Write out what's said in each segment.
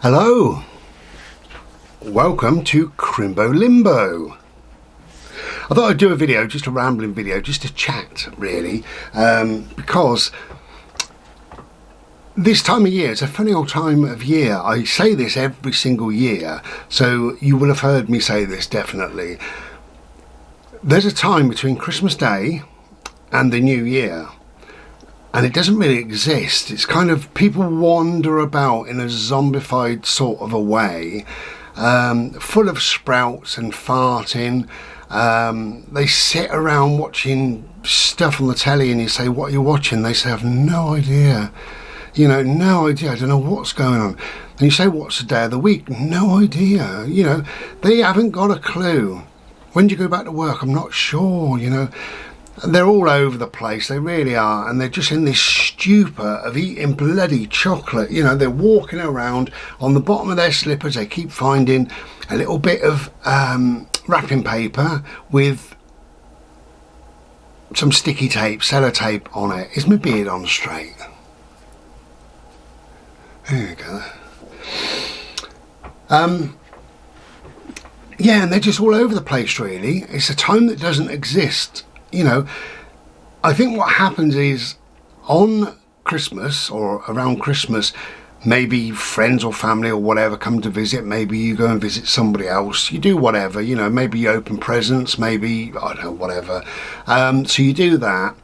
Hello, welcome to Crimbo Limbo. I thought I'd do a video, just a rambling video, just to chat really, because this time of year is a funny old time of year. I say this every single year, so you will have heard me say this definitely. There's a time between Christmas Day and the New Year, and it doesn't really exist. It's kind of, people wander about in a zombified sort of a way, full of sprouts and farting. They sit around watching stuff on the telly, and you say, what are you watching? They say, I've no idea. You know, no idea. I don't know what's going on. And you say, what's the day of the week? No idea. You know, they haven't got a clue. When do you go back to work? I'm not sure, you know. They're all over the place, they really are, and they're just in this stupor of eating bloody chocolate. You know, they're walking around on the bottom of their slippers. They keep finding a little bit of wrapping paper with some sticky tape, sellotape on it. Is my beard on straight? There you go. Yeah, and they're just all over the place really. It's a time that doesn't exist. You know, I think what happens is on Christmas or around Christmas, maybe friends or family or whatever come to visit. Maybe you go and visit somebody else. You do whatever, you know, maybe you open presents, maybe, I don't know, whatever. So you do that.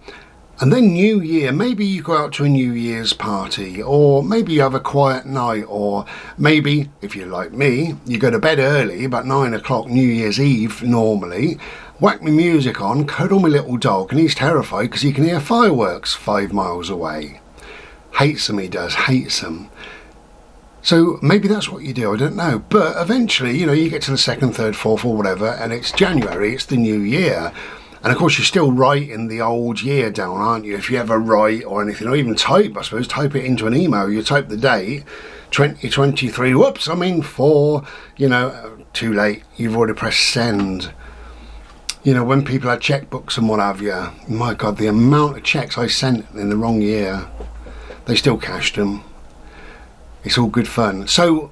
And then New Year, maybe you go out to a New Year's party, or maybe you have a quiet night, or maybe, if you're like me, you go to bed early, about 9 o'clock New Year's Eve normally, whack my music on, cuddle my little dog, and he's terrified because he can hear fireworks 5 miles away. Hates them, he does, hates them. So maybe that's what you do, I don't know. But eventually, you know, you get to the 2nd, 3rd, 4th or whatever, and it's January, it's the new year. And of course you're still writing the old year down, aren't you? If you ever write or anything, or even type, I suppose, type it into an email. You type the date, 2023, whoops, I mean 4, you know, too late, you've already pressed send. You know, when people had checkbooks and what have you, my God, the amount of checks I sent in the wrong year, they still cashed them. It's all good fun. So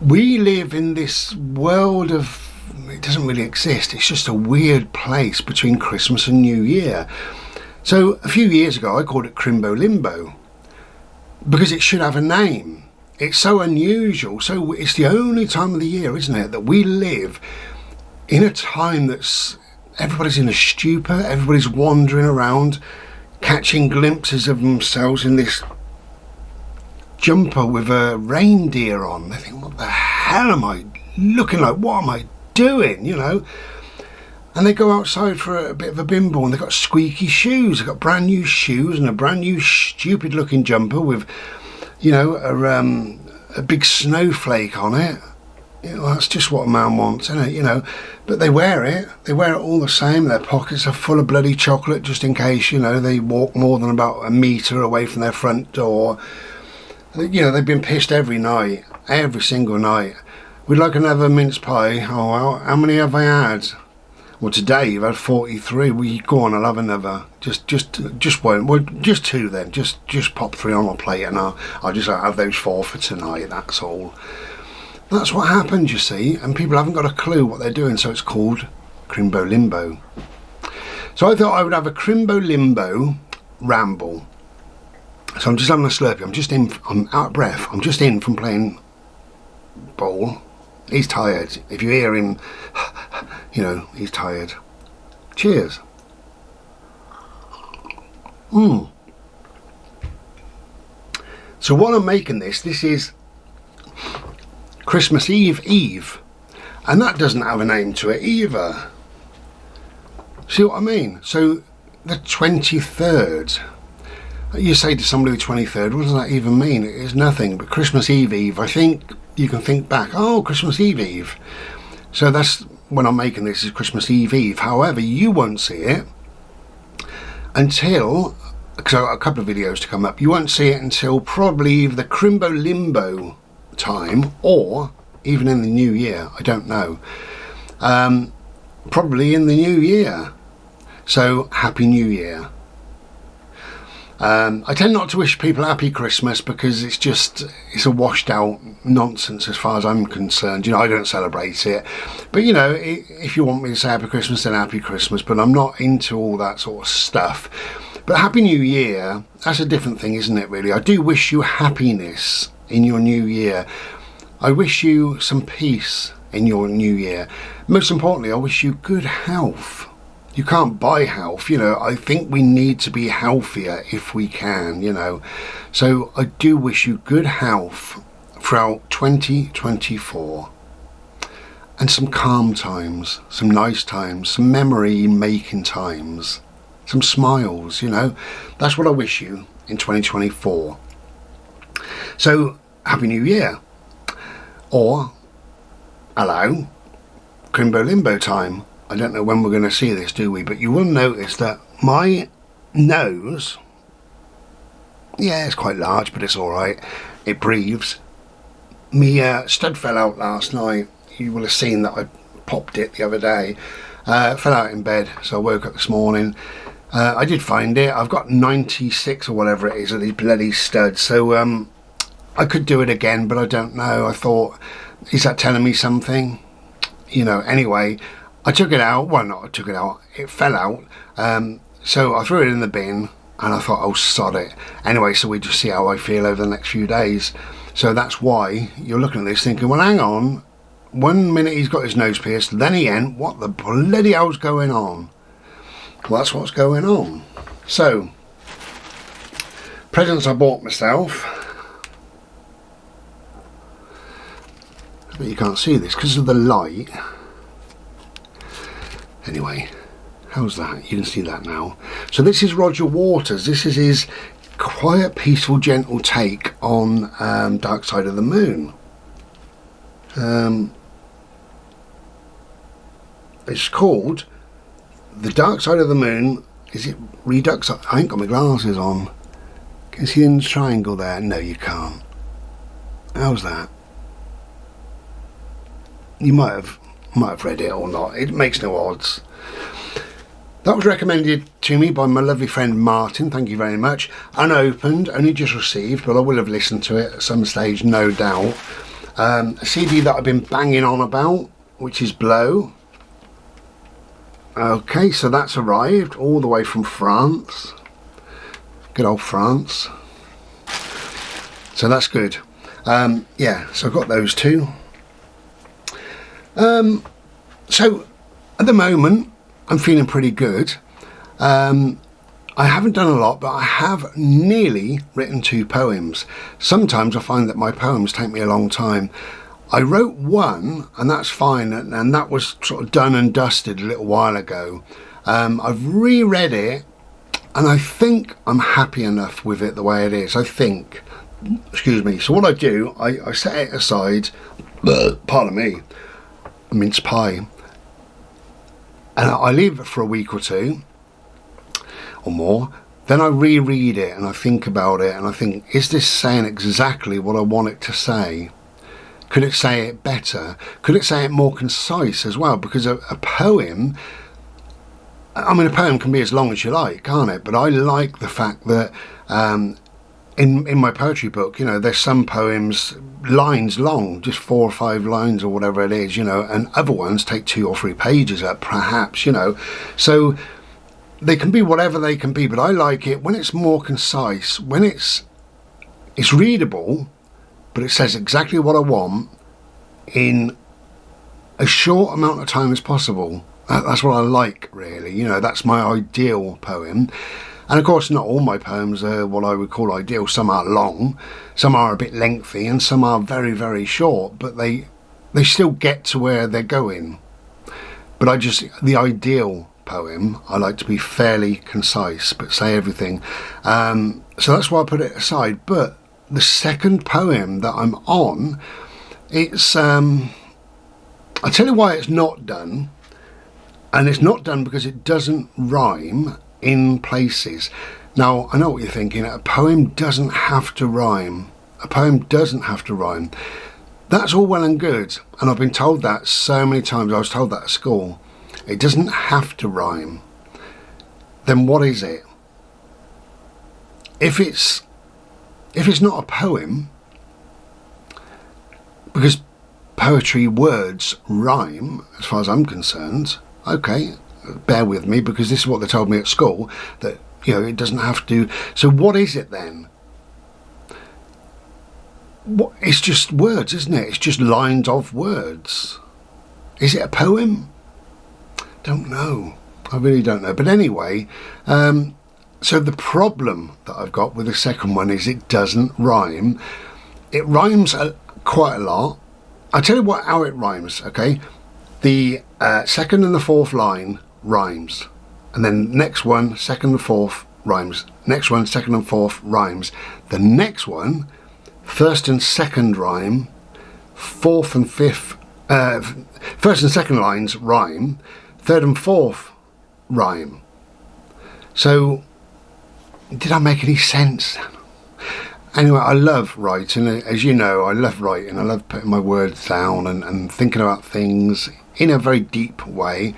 we live in this world of, it doesn't really exist. It's just a weird place between Christmas and New Year. So a few years ago, I called it Crimbo Limbo because it should have a name. It's so unusual. So it's the only time of the year, isn't it, that we live in a time that's, everybody's in a stupor, everybody's wandering around, catching glimpses of themselves in this jumper with a reindeer on. They think, what the hell am I looking like? What am I doing, you know? And they go outside for a bit of a bimble, and they've got squeaky shoes. They've got brand new shoes and a brand new stupid looking jumper with, you know, a big snowflake on it. You know, that's just what a man wants, isn't it? You know, but they wear it all the same. Their pockets are full of bloody chocolate, just in case, you know, they walk more than about a metre away from their front door. You know, they've been pissed every night, every single night. We'd like another mince pie. Oh, well, how many have I had? Well, today you've had 43. Well, go on, I'll have another. Just one. Well, just 2 then. Just pop 3 on my plate, and I'll just have those 4 for tonight. That's all. That's what happens, you see, and people haven't got a clue what they're doing, so it's called Crimbo Limbo. So I thought I would have a Crimbo Limbo ramble. So I'm just having a Slurpee. I'm out of breath. I'm just in from playing ball. He's tired. If you hear him, you know, he's tired. Cheers. So while I'm making this is Christmas Eve, and that doesn't have a name to it either. See what I mean? So the 23rd, you say to somebody the 23rd, what does that even mean? It is nothing, but Christmas Eve, I think you can think back, oh, Christmas Eve. So that's when I'm making this, is Christmas Eve. However, you won't see it until, because I've got a couple of videos to come up, you won't see it until probably the Crimbo Limbo time, or even in the new year, I don't know. Probably in the new year. So happy new year. I tend not to wish people happy Christmas because it's a washed out nonsense as far as I'm concerned. You know, I don't celebrate it. But, you know, if you want me to say happy Christmas, then happy Christmas. But I'm not into all that sort of stuff. But Happy New Year, that's a different thing, isn't it, really? I do wish you happiness in your new year. I wish you some peace in your new year. Most importantly, I wish you good health. You can't buy health, you know. I think we need to be healthier if we can, you know. So I do wish you good health throughout 2024. And some calm times, some nice times, some memory making times, some smiles, you know. That's what I wish you in 2024. So, Happy New Year. Or, hello, Crimbo Limbo time. I don't know when we're going to see this, do we? But you will notice that my nose, yeah, it's quite large, but it's all right. It breathes. My stud fell out last night. You will have seen that I popped it the other day. Fell out in bed, so I woke up this morning. I did find it. I've got 96 or whatever it is of these bloody studs. So I could do it again, but I don't know. I thought, is that telling me something? You know, anyway, I took it out. Well, not I took it out. It fell out. So I threw it in the bin and I thought, oh, sod it. Anyway, so we just see how I feel over the next few days. So that's why you're looking at this thinking, well, hang on. 1 minute he's got his nose pierced, then he ain't. What the bloody hell's going on? Well, that's what's going on. So, presents I bought myself. But you can't see this because of the light. Anyway, how's that? You can see that now. So this is Roger Waters. This is his quiet, peaceful, gentle take on Dark Side of the Moon. It's called The Dark Side of the Moon. Is it Redux? I ain't got my glasses on. Can you see the triangle there? No, you can't. How's that? You might have read it or not. It makes no odds. That was recommended to me by my lovely friend Martin. Thank you very much. Unopened, only just received, but I will have listened to it at some stage, no doubt. A CD that I've been banging on about, which is Blow. Okay, so that's arrived all the way from France. Good old France. So that's good. Yeah, so I've got those two. So at the moment I'm feeling pretty good. I haven't done a lot, but I have nearly written 2 poems. Sometimes I find that my poems take me a long time. I wrote one, and that's fine, and that was sort of done and dusted a little while ago. I've reread it, and I think I'm happy enough with it the way it is. I think. Excuse me. So what I do, I set it aside. Pardon me. A mince pie. And I leave it for a week or 2 or more. Then I reread it and I think about it and I think, is this saying exactly what I want it to say? Could it say it better? Could it say it more concise as well? Because a poem, I mean, a poem can be as long as you like, can't it? But I like the fact that in my poetry book, you know, there's some poems lines long, just 4 or 5 lines or whatever it is, you know, and other ones take 2 or 3 pages up, perhaps, you know. So they can be whatever they can be, but I like it when it's more concise, when it's readable, but it says exactly what I want in a short amount of time as possible. That's what I like, really. You know, that's my ideal poem. And of course, not all my poems are what I would call ideal. Some are long, some are a bit lengthy, and some are very, very short, but they still get to where they're going. But the ideal poem, I like to be fairly concise, but say everything. So that's why I put it aside. But the second poem that I'm on, it's, I'll tell you why it's not done. And it's not done because it doesn't rhyme in places. Now, I know what you're thinking. A poem doesn't have to rhyme. A poem doesn't have to rhyme. That's all well and good. And I've been told that so many times. I was told that at school. It doesn't have to rhyme. Then what is it? if it's not a poem, because poetry words rhyme, as far as I'm concerned, okay, bear with me, because this is what they told me at school, that, you know, it doesn't have to. So what is it then? It's just words, isn't it? It's just lines of words. Is it a poem? Don't know. I really don't know. But anyway, so the problem that I've got with the second one is it doesn't rhyme. It rhymes quite a lot. I'll tell you how it rhymes, okay? The second and the fourth line rhymes. And then next one, second and fourth rhymes. Next one, second and fourth rhymes. The next one, first and second rhyme. Fourth and fifth, first and second lines rhyme. Third and fourth rhyme. So, did I make any sense? Anyway, I love writing. As you know, I love writing. I love putting my words down and thinking about things in a very deep way.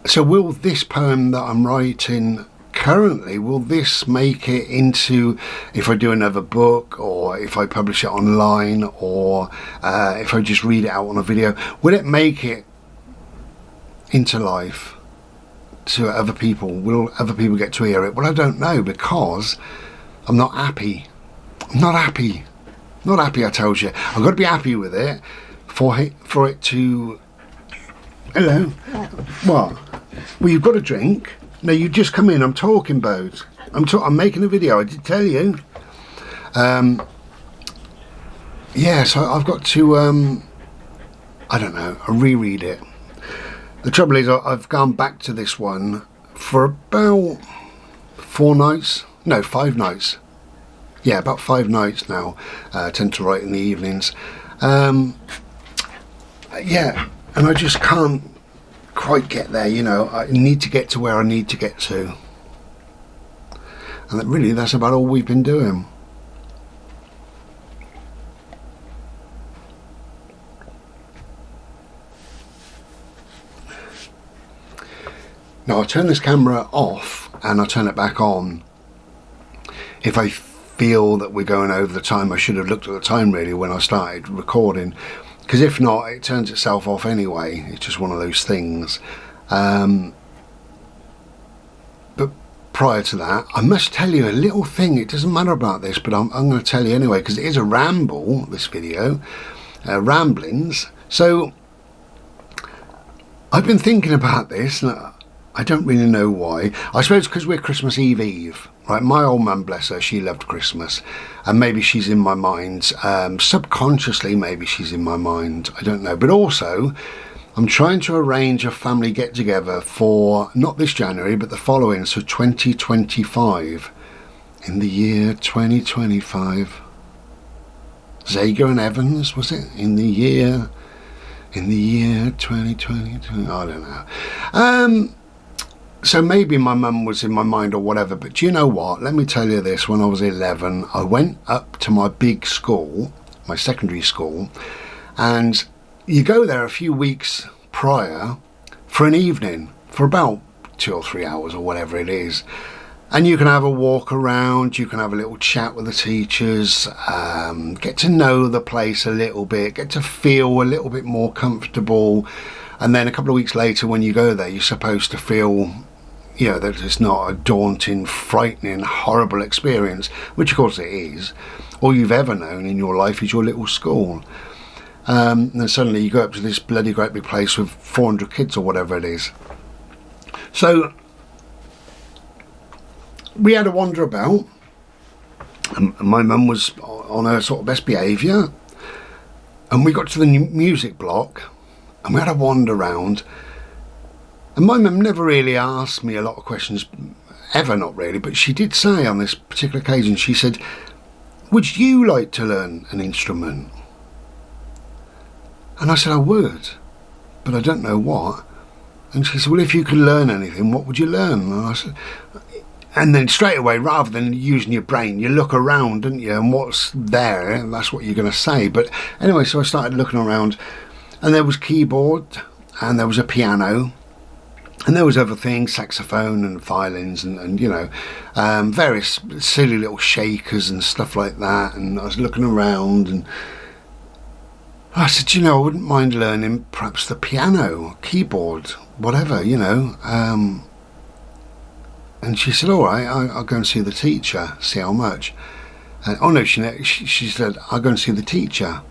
So will this poem that I'm writing currently, will this make it into, if I do another book, or if I publish it online, or if I just read it out on a video, will it make it into life to other people? Will other people get to hear it? Well, I don't know, because I'm not happy. I'm not happy. Not happy, I told you. I've got to be happy with it for it to... Hello? What? Well, you've got a drink. No, you just come in. I'm talking, Bode. I'm making a video. I did tell you. Yeah, so I've got to, I don't know, I'll reread it. The trouble is, I've gone back to this one for about 4 nights. No, 5 nights. Yeah, about 5 nights now. I tend to write in the evenings. Yeah, and I just can't quite get there, you know. I need to get to where I need to get to. And that really, that's about all we've been doing. Now, I'll turn this camera off and I'll turn it back on if I feel that we're going over the time. I should have looked at the time really when I started recording, because if not, it turns itself off anyway. It's just one of those things. But prior to that, I must tell you a little thing. It doesn't matter about this, but I'm going to tell you anyway, because it is a ramble, this video, ramblings. So I've been thinking about this, and I don't really know why. I suppose because we're Christmas Eve, right? My old mum, bless her, she loved Christmas, and maybe she's in my mind, subconsciously maybe she's in my mind, I don't know. But also, I'm trying to arrange a family get-together for, not this January, but the following, so 2025, in the year 2025. Zager and Evans, was it? In the year 2022, I don't know. So maybe my mum was in my mind or whatever, but do you know what? Let me tell you this. When I was 11, I went up to my big school, my secondary school, and you go there a few weeks prior for an evening, for about 2 or 3 hours or whatever it is. And you can have a walk around, you can have a little chat with the teachers, get to know the place a little bit, get to feel a little bit more comfortable. And then a couple of weeks later, when you go there, you're supposed to feel, you know, that it's not a daunting, frightening, horrible experience, which of course it is. All you've ever known in your life is your little school. And then suddenly you go up to this bloody great big place with 400 kids or whatever it is. So we had a wander about, and my mum was on her sort of best behaviour, and we got to the music block, and we had a wander around, and my mum never really asked me a lot of questions, ever, not really, but she did say on this particular occasion, she said, would you like to learn an instrument? And I said, I would, but I don't know what. And she said, well, if you could learn anything, what would you learn? And I said, and then straight away, rather than using your brain, you look around, don't you, and what's there, and that's what you're going to say. But anyway, so I started looking around, and there was keyboard, and there was a piano, And there was other things, saxophone and violins and you know, various silly little shakers and stuff like that. And I was looking around and I said, you know, I wouldn't mind learning perhaps the piano, keyboard, whatever, you know. And she said, all right, I'll go and see the teacher, see how much. And, oh no, she said, I'll go and see the teacher.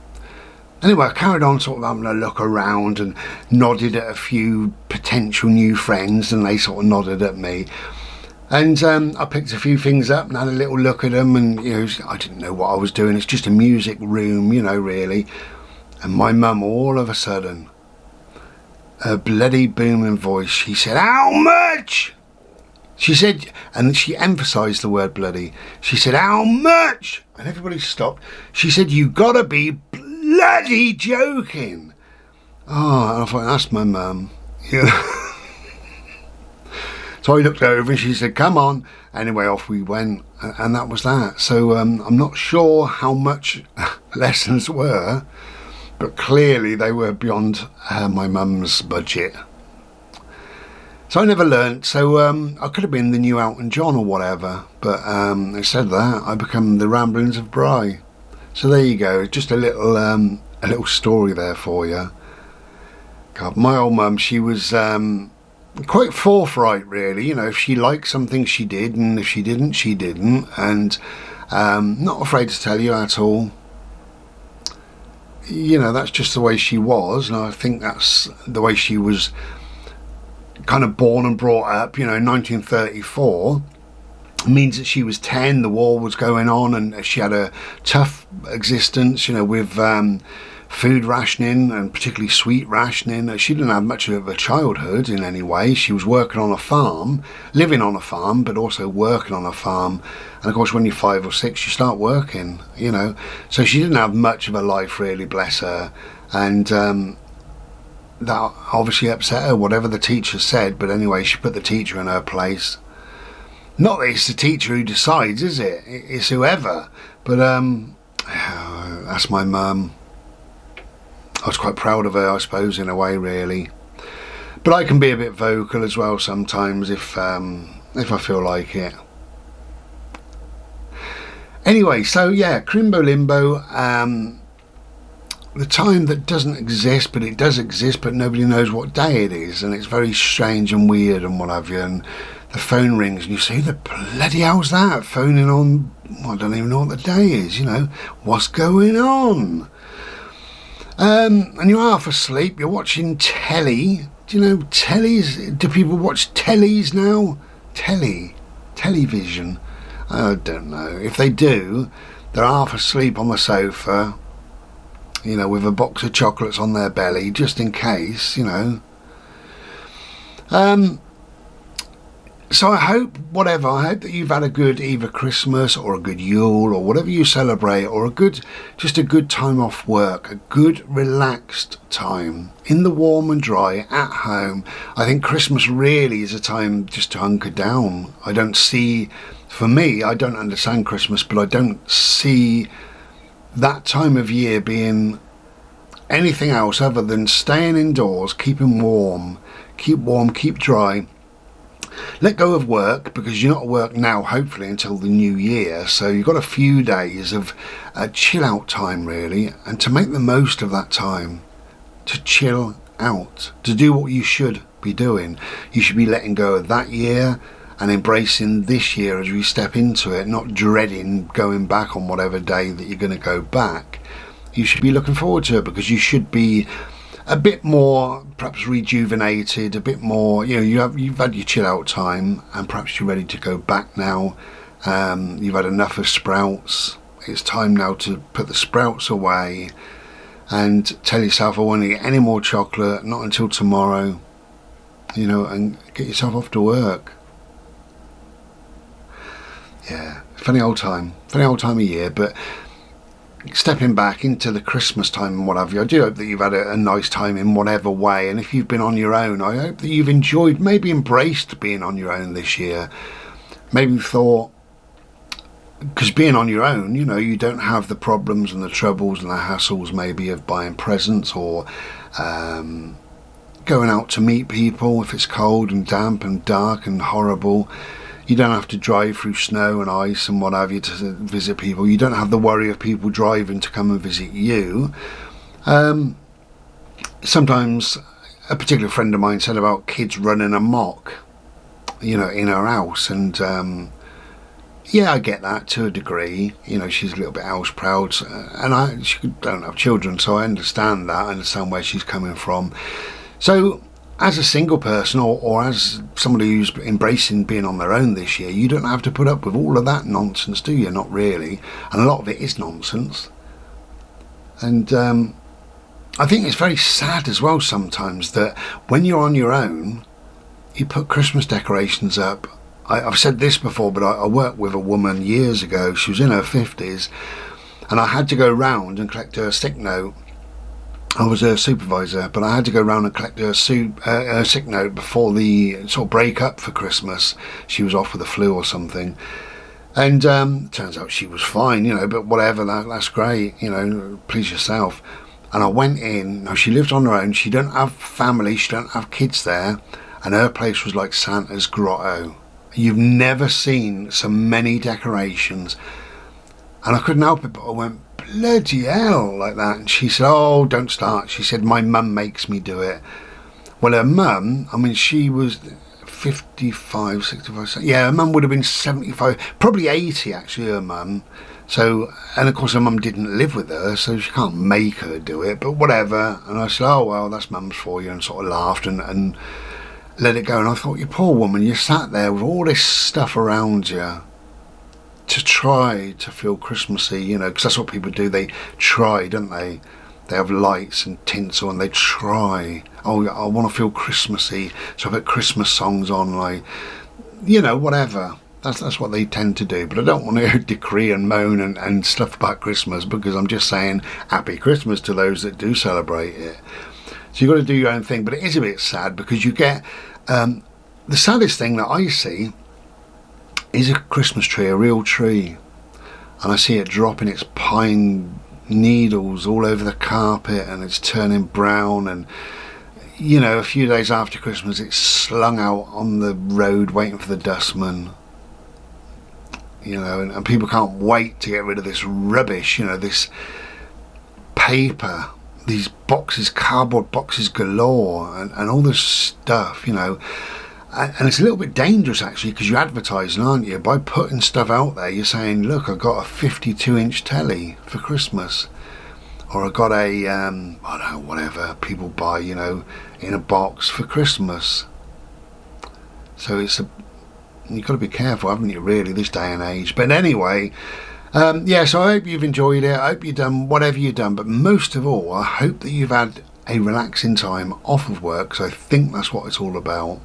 Anyway, I carried on sort of having a look around and nodded at a few potential new friends, and they sort of nodded at me. And I picked a few things up and had a little look at them, and you know, I didn't know what I was doing. It's just a music room, you know, really. And my mum, all of a sudden, a bloody booming voice, she said, how much? She said, and she emphasised the word bloody. She said, how much? And everybody stopped. She said, you gotta be bloody joking. Oh, and I thought, that's my mum. Yeah. So I looked over and she said, come on. Anyway, off we went. And that was that. So I'm not sure how much lessons were, but clearly they were beyond my mum's budget. So I never learnt. So I could have been the new Elton John or whatever. But instead of that, I become the Ramblings of Bry. So there you go. Just a little story there for you. God, my old mum, she was quite forthright, really. You know, if she liked something, she did, and if she didn't, she didn't. And not afraid to tell you at all. You know, that's just the way she was, and I think that's the way she was kind of born and brought up. You know, in 1934 means that she was 10, the war was going on, and she had a tough existence, you know, with food rationing, and particularly sweet rationing. She didn't have much of a childhood in any way. She was working on a farm, living on a farm, but also working on a farm. And of course, when you're 5 or 6, you start working, you know. So she didn't have much of a life, really, bless her. And that obviously upset her, whatever the teacher said. But anyway, she put the teacher in her place. Not that it's the teacher who decides, is it? It's whoever. But that's my mum. I was quite proud of her, I suppose, in a way, really. But I can be a bit vocal as well sometimes if I feel like it. Anyway, so yeah, Crimbo Limbo, the time that doesn't exist, but it does exist, but nobody knows what day it is, and it's very strange and weird and what have you, and the phone rings and you say, the bloody hell's that? Phoning on, well, I don't even know what the day is, you know, what's going on? And you're half asleep, you're watching telly. Do you know tellies? Do people watch tellies now? Television. I don't know. If they do, they're half asleep on the sofa, you know, with a box of chocolates on their belly, just in case, you know. So I hope that you've had a good either Christmas or a good Yule or whatever you celebrate, or just a good time off work, a good relaxed time in the warm and dry at home. I think Christmas really is a time just to hunker down. For me, I don't understand Christmas, but I don't see that time of year being anything else other than staying indoors, keeping warm, keep dry. Let go of work, because you're not at work now, hopefully, until the new year. So you've got a few days of chill out time, really, and to make the most of that time, to chill out, to do what you should be doing. You should be letting go of that year and embracing this year as we step into it, not dreading going back on whatever day that you're going to go back. You should be looking forward to it, because you should be a bit more perhaps rejuvenated, a bit more, you know, you've had your chill out time, and perhaps you're ready to go back now. You've had enough of sprouts. It's time now to put the sprouts away and tell yourself, I won't eat any more chocolate, not until tomorrow, you know, and get yourself off to work. Yeah, funny old time of year. But stepping back into the Christmas time and what have you, I do hope that you've had a nice time in whatever way. And if you've been on your own, I hope that you've enjoyed, maybe embraced being on your own this year. Maybe thought, because being on your own, you know, you don't have the problems and the troubles and the hassles maybe of buying presents or going going out to meet people if it's cold and damp and dark and horrible. You don't have to drive through snow and ice and what have you to visit people. You don't have the worry of people driving to come and visit you. Sometimes a particular friend of mine said about kids running amok, you know, in her house, and yeah, I get that to a degree. You know, she's a little bit house proud, and she don't have children, so I understand that. I understand where she's coming from. So, as a single person, or as somebody who's embracing being on their own this year, you don't have to put up with all of that nonsense, do you? Not really. And a lot of it is nonsense. And I think it's very sad as well sometimes that when you're on your own, you put Christmas decorations up. I've said this before, but I worked with a woman years ago. She was in her 50s, and I had to go round and collect her sick note. I was her supervisor, but I had to go round and collect her sick note before the sort of break up for Christmas. She was off with the flu or something, and turns out she was fine, you know, but whatever, that's great, you know, please yourself. And I went in. Now, she lived on her own, she don't have family, she don't have kids there, and her place was like Santa's grotto. You've never seen so many decorations, and I couldn't help it, but I went, bloody hell, like that. And she said, oh, don't start. She said, my mum makes me do it. Well, her mum, I mean, she was 55, 65, yeah, her mum would have been 75, probably 80 actually, her mum. So, and of course her mum didn't live with her, so she can't make her do it, but whatever. And I said, oh well, that's mum's for you, and sort of laughed and let it go. And I thought, you poor woman, you sat there with all this stuff around you to try to feel Christmassy, you know, because that's what people do. They try, don't they? They have lights and tinsel and they try. Oh, I want to feel Christmassy, so I put Christmas songs on, like, you know, whatever. That's what they tend to do. But I don't want to decree and moan and stuff about Christmas, because I'm just saying happy Christmas to those that do celebrate it. So you've got to do your own thing. But it is a bit sad, because you get the saddest thing that I see is a Christmas tree, a real tree, and I see it dropping its pine needles all over the carpet, and it's turning brown, and you know, a few days after Christmas it's slung out on the road waiting for the dustman, you know, and people can't wait to get rid of this rubbish, you know, this paper, these boxes, cardboard boxes galore, and all this stuff, you know. And it's a little bit dangerous actually, because you're advertising, aren't you? By putting stuff out there, you're saying, look, I got a 52-inch telly for Christmas, or I got a I don't know, whatever people buy, you know, in a box for Christmas. So you've got to be careful, haven't you, really, this day and age. But anyway, yeah, so I hope you've enjoyed it. I hope you've done whatever you've done, but most of all, I hope that you've had a relaxing time off of work, because I think that's what it's all about.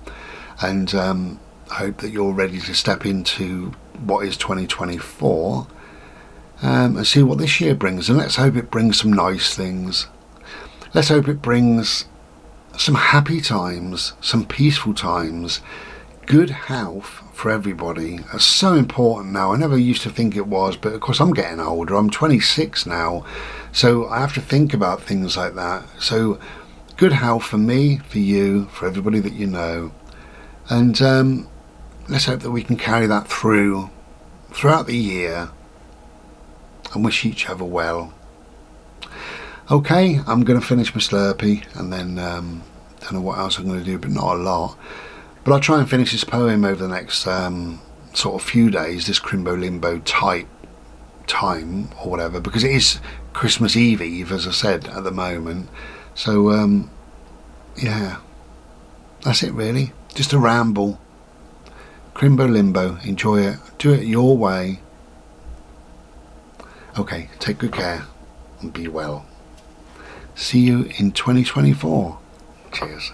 And I hope that you're ready to step into what is 2024 and see what this year brings. And let's hope it brings some nice things. Let's hope it brings some happy times, some peaceful times, good health for everybody. That's so important now. I never used to think it was, but of course I'm getting older. I'm 26 now, so I have to think about things like that. So good health for me, for you, for everybody that you know. And let's hope that we can carry that throughout the year, and wish each other well. Okay, I'm going to finish my Slurpee, and then don't know what else I'm going to do, but not a lot. But I'll try and finish this poem over the next sort of few days, this Crimbo Limbo type time or whatever, because it is Christmas Eve, as I said, at the moment. So yeah, that's it really. Just a ramble. Crimbo Limbo. Enjoy it. Do it your way. Okay, take good care and be well. See you in 2024. Cheers.